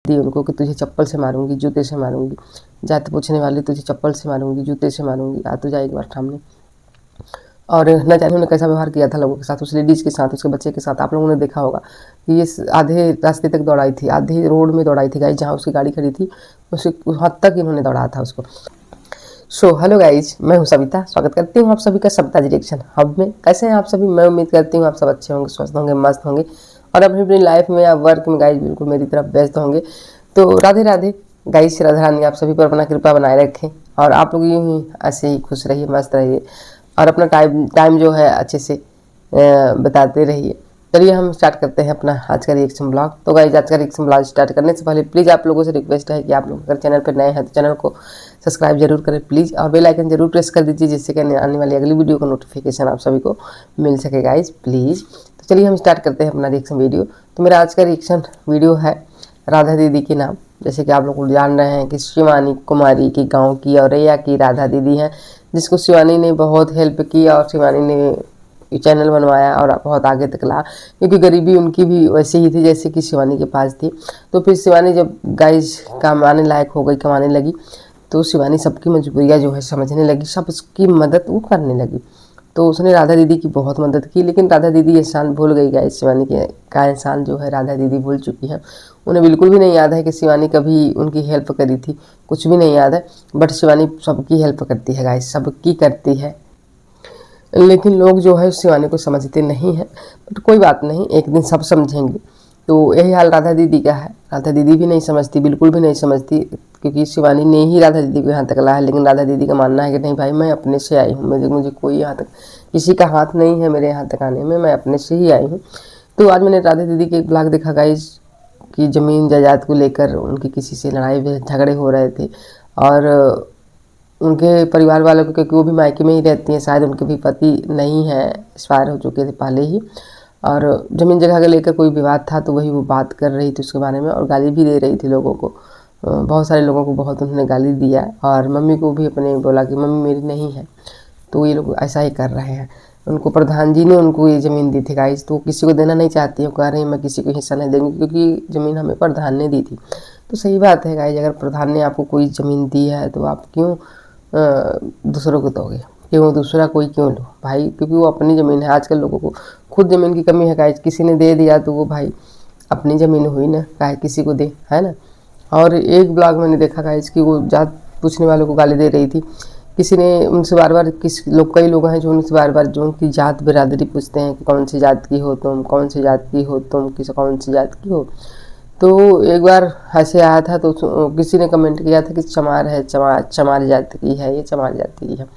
दी उनको कि तुझे चप्पल से मारूंगी, जूते से मारूंगी, जात पूछने वाली तुझे चप्पल से मारूंगी, जूते से मारूंगी, आ तो जाए एक बार सामने। और न जाने उन्होंने कैसा व्यवहार किया था लोगों के साथ, उस लेडीज के साथ, उसके बच्चे के साथ। आप लोगों ने देखा होगा कि ये आधे रास्ते तक दौड़ाई थी, आधे रोड में दौड़ाई थी गाइज, जहाँ उसकी गाड़ी खड़ी थी उस हद तक इन्होंने दौड़ाया था उसको। सो हेलो गाइज, मैं हूँ सविता, स्वागत करती हूँ आप सभी का सविता रिएक्शन हब में। कैसे हैं आप सभी? मैं उम्मीद करती हूँ आप सब अच्छे होंगे, स्वस्थ होंगे, मस्त होंगे और अपनी अपनी लाइफ में या वर्क में गाइज बिल्कुल मेरी तरफ व्यस्त होंगे। तो राधे राधे गाइज, राधा रानी आप सभी पर अपना कृपा बनाए रखें और आप लोग यूँ ही ऐसे ही खुश रहिए, मस्त रहिए और अपना टाइम जो है अच्छे से बताते रहिए। चलिए हम स्टार्ट करते हैं अपना आज का रिएक्शन ब्लॉग। तो गाइज आज का रिएक्शन ब्लॉग स्टार्ट करने से पहले प्लीज़ आप लोगों से रिक्वेस्ट है कि आप लोग अगर चैनल पर नए हैं तो चैनल को सब्सक्राइब जरूर करें प्लीज़, और बेल आइकन जरूर प्रेस कर दीजिए जिससे कि आने वाली अगली वीडियो का नोटिफिकेशन आप सभी को मिल सके गाइज प्लीज़। तो चलिए हम स्टार्ट करते हैं अपना रिएक्शन वीडियो। तो मेरा आज का रिएक्शन वीडियो है राधा दीदी के नाम। जैसे कि आप लोग जान रहे हैं कि शिवानी कुमारी की गाँव की औरैया की राधा दीदी हैं, जिसको शिवानी ने बहुत हेल्प की और शिवानी ने चैनल बनवाया और बहुत आगे तक ला, क्योंकि गरीबी उनकी भी वैसे ही थी जैसे कि शिवानी के पास थी। तो फिर शिवानी जब गाइज कमाने लायक हो गई, कमाने लगी, तो शिवानी सबकी मजबूरियाँ जो है समझने लगी, सब उसकी मदद वो करने लगी। तो उसने राधा दीदी की बहुत मदद की, लेकिन राधा दीदी एहसान भूल गई गाइज। शिवानी के का एहसान जो है राधा दीदी भूल चुकी है। उन्हें बिल्कुल भी नहीं याद है कि शिवानी कभी उनकी हेल्प करी थी, कुछ भी नहीं याद है। बट शिवानी सबकी हेल्प करती है गाइज, सबकी करती है, लेकिन लोग जो है शिवानी को समझते नहीं हैं। बट कोई बात नहीं, एक दिन सब समझेंगे। तो यही हाल राधा दीदी का है। राधा दीदी भी नहीं समझती, बिल्कुल भी नहीं समझती, क्योंकि शिवानी ने ही राधा दीदी को यहाँ तक लाया है। लेकिन राधा दीदी का मानना है कि नहीं भाई, मैं अपने से आई हूँ, मुझे कोई यहाँ तक, किसी का हाथ नहीं है मेरे यहाँ तक आने में, मैं अपने से ही आई हूँ। तो आज मैंने राधा दीदी के एक ब्लॉग देखा गाइज कि ज़मीन जायदाद को लेकर उनकी किसी से लड़ाई झगड़े हो रहे थे, और उनके परिवार वालों को, क्योंकि वो भी मायके में ही रहती हैं, शायद उनके भी पति नहीं है, एक्सपायर हो चुके थे पहले ही, और ज़मीन जगह के लेकर कोई विवाद था। तो वही वो बात कर रही थी उसके बारे में और गाली भी दे रही थी लोगों को, बहुत सारे लोगों को बहुत उन्होंने गाली दिया, और मम्मी को भी अपने बोला कि मम्मी मेरी नहीं है। तो ये लोग ऐसा ही कर रहे हैं। उनको प्रधान जी ने उनको ये ज़मीन दी थी गाइज, तो किसी को देना नहीं चाहती है, कह रही मैं किसी को हिस्सा नहीं दूँगी क्योंकि ज़मीन हमें प्रधान ने दी थी। तो सही बात है गाइज, अगर प्रधान ने आपको कोई ज़मीन दी है तो आप क्यों दूसरों को दोगे, क्यों दूसरा कोई क्यों लो भाई, क्योंकि वो अपनी ज़मीन है। आजकल लोगों को खुद ज़मीन की कमी है गाइज, किसी ने दे दिया तो वो भाई अपनी ज़मीन हुई ना, काहे किसी को दे, है ना। और एक ब्लॉग मैंने देखा गाइज कि वो जात पूछने वालों को गाली दे रही थी। किसी ने उनसे बार बार, कई लोग हैं जो उनसे बार बार जो उनकी जात बिरादरी पूछते हैं कि कौन सी जात की हो तुम, कौन सी जात की हो तुम, कौन सी जात की हो। तो एक बार ऐसे आया था तो किसी ने कमेंट किया था कि चमार है, चमार जाति की है, ये चमार जाति की है।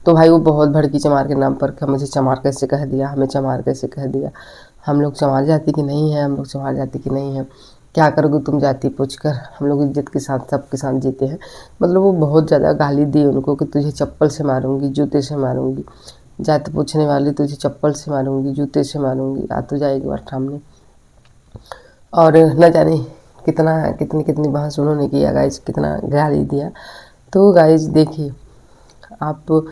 तो भाई वो बहुत भड़की चमार के नाम पर कि मुझे चमार कैसे कह दिया, हमें चमार कैसे कह दिया, हम लोग चमार जाति की नहीं है, हम लोग चमार जाति की नहीं है, क्या करोगे तुम जाति पूछकर, हम लोग इज्जत के साथ सबके साथ जीते हैं। मतलब वो बहुत ज़्यादा गाली दी उनको कि तुझे चप्पल से मारूंगी, जूते से मारूंगी, जाति पूछने वाली तुझे चप्पल से मारूंगी, जूते से मारूंगी, आ तो जाए एक बार सामने। और न जाने कितनी बहस उन्होंने किया गाइज, कितना गाली दिया। तो गाइज देखिए, आप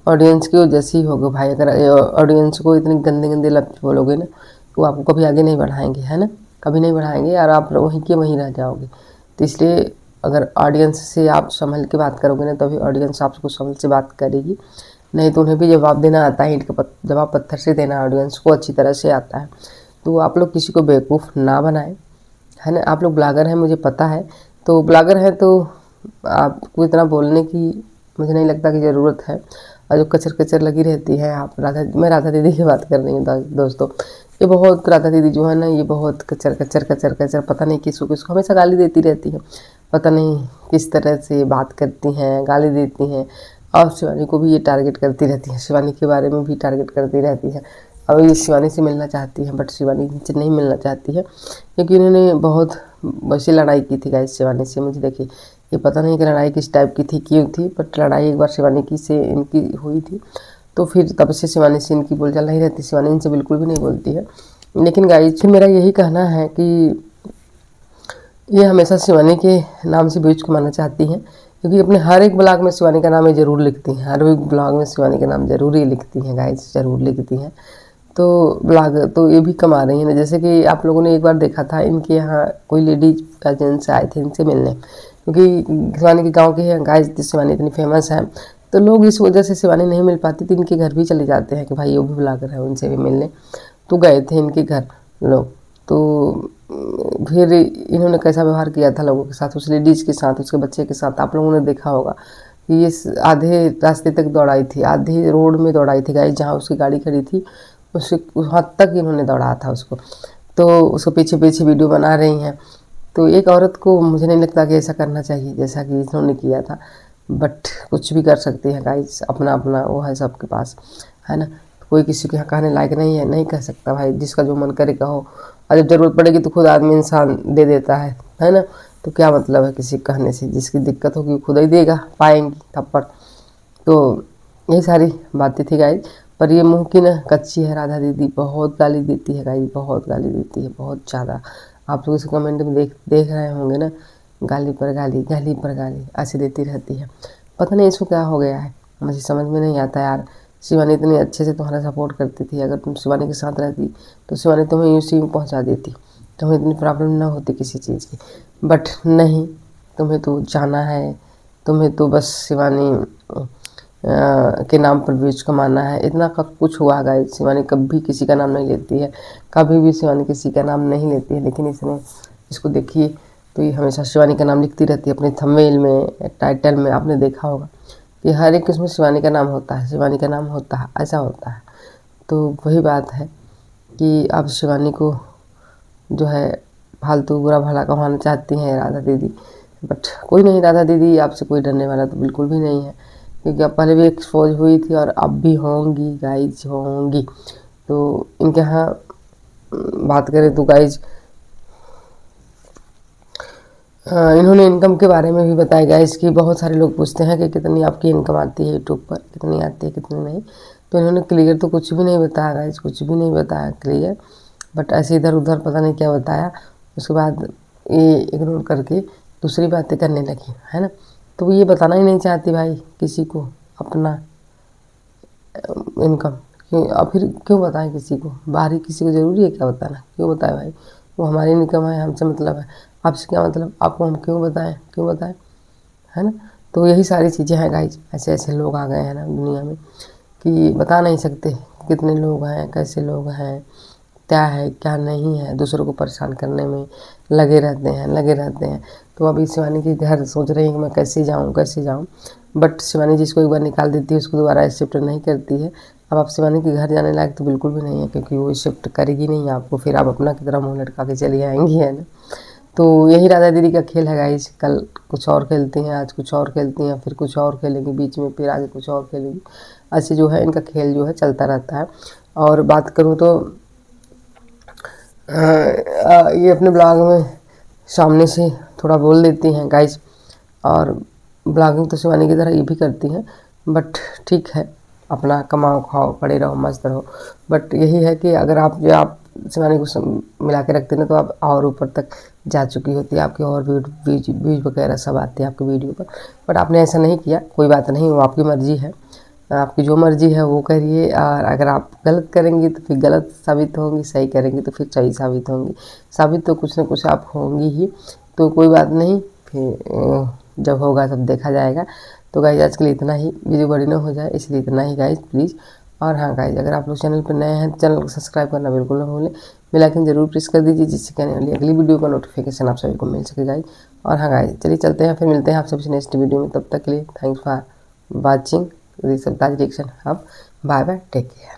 ऑडियंस की वजह से ही होगा भाई। अगर ऑडियंस को इतनी गंदे गंदे लफ्ज़ बोलोगे ना तो आपको कभी आगे नहीं बढ़ाएंगे, है ना, कभी नहीं बढ़ाएंगे, और आप वहीं के वहीं रह जाओगे। तो इसलिए अगर ऑडियंस से आप संभल के बात करोगे ना तभी ऑडियंस आपको संभल से बात करेगी, नहीं तो उन्हें भी जवाब देना आता है, ईंट का जवाब पत्थर से देना ऑडियंस को अच्छी तरह से आता है। तो आप लोग किसी को बेवकूफ़ ना बनाएं, है ना। आप लोग ब्लॉगर हैं मुझे पता है, तो ब्लॉगर हैं तो आपको इतना बोलने की मुझे नहीं लगता कि ज़रूरत है। और जो कचर कचर लगी रहती है, मैं राधा दीदी की बात कर रही हूँ दोस्तों। ये बहुत राधा दीदी जो है ना, ये बहुत कचर कचर कचर कचर, पता नहीं किसको किसको हमेशा गाली देती रहती है, पता नहीं किस तरह से बात करती हैं, गाली देती हैं, और शिवानी को भी ये टारगेट करती रहती है, शिवानी के बारे में भी टारगेट करती रहती है। अब ये शिवानी से मिलना चाहती है बट शिवानी से नहीं मिलना चाहती है, क्योंकि इन्होंने बहुत वैसे लड़ाई की थी गाइस शिवानी से। मुझे देखिए, ये पता नहीं कि लड़ाई किस टाइप की थी, क्यों थी, बट लड़ाई एक बार शिवानी की से इनकी हुई थी। तो फिर तब से शिवानी से इनकी बोलचाल नहीं रहती, शिवानी इनसे बिल्कुल भी नहीं बोलती है। लेकिन गाइस फिर मेरा यही कहना है कि ये हमेशा शिवानी के नाम से व्यूज कमाना चाहती हैं, क्योंकि अपने हर एक ब्लॉग में शिवानी का नाम ये ज़रूर लिखती हैं, हर एक ब्लॉग में शिवानी का नाम ज़रूर ही लिखती हैं गाइस, ज़रूर लिखती हैं। तो ब्लॉग तो ये भी कमा रही है ना। जैसे कि आप लोगों ने एक बार देखा था इनके यहाँ कोई लेडीज जेंट्स आए थे इनसे मिलने, क्योंकि शिवानी के गांव के हैं गाइस, शिवानी इतनी फेमस है तो लोग इस वजह से शिवानी नहीं मिल पाती तो इनके घर भी चले जाते हैं कि भाई वो भी ब्लॉगर है उनसे भी मिलने। तो गए थे इनके घर लोग, तो फिर इन्होंने कैसा व्यवहार किया था लोगों के साथ, उस लेडीज के साथ, उसके बच्चे के साथ। आप लोगों ने देखा होगा कि ये आधे रास्ते तक दौड़ाई थी, आधे रोड में दौड़ाई थी गाइस, जहाँ उसकी गाड़ी खड़ी थी उसके वहाँ तक इन्होंने दौड़ाया था उसको। तो उसको पीछे पीछे वीडियो बना रही हैं। तो एक औरत को मुझे नहीं लगता कि ऐसा करना चाहिए जैसा कि इन्होंने किया था, बट कुछ भी कर सकती है गाइस, अपना अपना वो है सबके पास, है ना। कोई किसी के यहाँ कहने लायक नहीं है, नहीं कह सकता भाई, जिसका जो मन करे कहो। और जब ज़रूरत पड़ेगी तो खुद आदमी इंसान दे देता है ना। तो क्या मतलब है किसी कहने से, जिसकी दिक्कत होगी खुद ही देगा, पाएंगी थप्पड़। तो यही सारी बातें थी गाइस। पर ये मुँह की ना कच्ची है राधा दीदी, बहुत गाली देती है गाइस, बहुत गाली देती है, बहुत ज़्यादा। आप लोग इस कमेंट में देख रहे होंगे ना, गाली पर गाली, गाली पर गाली ऐसे देती रहती है। पता नहीं इसको क्या हो गया है, मुझे समझ में नहीं आता यार। शिवानी इतनी अच्छे से तुम्हारा सपोर्ट करती थी, अगर तुम शिवानी के साथ रहती तो शिवानी तुम्हें उसी में पहुंचा देती, तुम्हें इतनी प्रॉब्लम ना होती किसी चीज़ की। बट नहीं, तुम्हें तो जाना है, तुम्हें तो बस शिवानी के नाम पर व्यूज कमाना है। इतना कब कुछ हुआ गाइस, शिवानी कभी किसी का नाम नहीं लेती है, कभी भी शिवानी किसी का नाम नहीं लेती है। लेकिन इसको देखिए तो ये हमेशा शिवानी का नाम लिखती रहती है अपने थंबनेल में, टाइटल में। आपने देखा होगा कि हर एक उसमें शिवानी का नाम होता है, शिवानी का नाम होता है, ऐसा होता है। तो वही बात है कि अब शिवानी को जो है फालतू बुरा भला कमाना चाहती हैं राधा दीदी। बट कोई नहीं, राधा दीदी आपसे कोई डरने वाला तो बिल्कुल भी नहीं है, क्योंकि अब पहले भी एक्सपोज हुई थी और अब भी होंगी गाइज, होंगी। तो इनके यहाँ बात करें तो गाइज इन्होंने इनकम के बारे में भी बताया गाइस कि बहुत सारे लोग पूछते हैं कि कितनी आपकी इनकम आती है यूट्यूब पर, कितनी आती है कितनी नहीं। तो इन्होंने क्लियर तो कुछ भी नहीं बताया गाइस, कुछ भी नहीं बताया क्लियर, बट ऐसे इधर उधर पता नहीं क्या बताया। उसके बाद ये इग्नोर करके दूसरी बातें करने लगी, है ना। तो ये बताना ही नहीं चाहती भाई किसी को अपना इनकम, क्यों अब फिर क्यों बताएं किसी को, बाहरी किसी को ज़रूरी है क्या बताना, क्यों बताएं भाई। वो हमारी इनकम है, हमसे मतलब है, आपसे क्या मतलब, आपको हम क्यों बताएं, है ना। तो यही सारी चीज़ें हैं गाइज। ऐसे ऐसे लोग आ गए हैं ना दुनिया में कि बता नहीं सकते कितने लोग हैं, कैसे लोग हैं, क्या है क्या नहीं है, दूसरों को परेशान करने में लगे रहते हैं। तो अभी शिवानी के घर सोच रही है कि मैं कैसे जाऊँ, बट शिवानी जिसको एक बार निकाल देती है उसको दोबारा शिफ्ट नहीं करती है। अब आप शिवानी के घर जाने लायक तो बिल्कुल भी नहीं है, क्योंकि वो शिफ्ट करेगी नहीं आपको, फिर आप अपना की तरह मुँह लटका के चली आएंगी, है ना। तो यही राधा दीदी का खेल है गाइस, कल कुछ और खेलती हैं, आज कुछ और खेलती हैं, फिर कुछ और खेलेंगी बीच में, फिर आगे कुछ और खेलेंगी। ऐसे जो है इनका खेल जो है चलता रहता है। और बात करूँ तो ये अपने ब्लॉग में सामने से थोड़ा बोल देती हैं गाइस, और ब्लॉगिंग तो शिवानी की तरह ये भी करती हैं, बट ठीक है, अपना कमाओ खाओ पड़े रहो मस्त रहो। बट यही है कि अगर आप शिवानी को मिला के रखते ना तो आप और ऊपर तक जा चुकी होती है, आपके और व्यूज वगैरह सब आते हैं आपके वीडियो पर। बट आपने ऐसा नहीं किया, कोई बात नहीं, वो आपकी मर्ज़ी है, आपकी जो मर्ज़ी है वो करिए। और अगर आप गलत करेंगी तो फिर गलत साबित होंगी, सही करेंगी तो फिर सही साबित होंगी, साबित तो कुछ ना कुछ आप होंगी ही। तो कोई बात नहीं, फिर जब होगा तब देखा जाएगा। तो गाइज आज के लिए इतना ही, वीडियो बड़ी ना हो जाए इसलिए इतना ही गाइज प्लीज़। और हाँ गाइज, अगर आप लोग चैनल पर नए हैं तो चैनल को सब्सक्राइब करना बिल्कुल ना भूलें, बेल आइकन जरूर प्रेस कर दीजिए, जिससे कहने वाली अगली वीडियो का नोटिफिकेशन आप सभी को मिल सके गाइज। और हाँ गाइज, चलिए चलते हैं, फिर मिलते हैं आप सबसे नेक्स्ट वीडियो में। तब तक के लिए thanks for watching this reaction. अब बाय बाय, टेक केयर।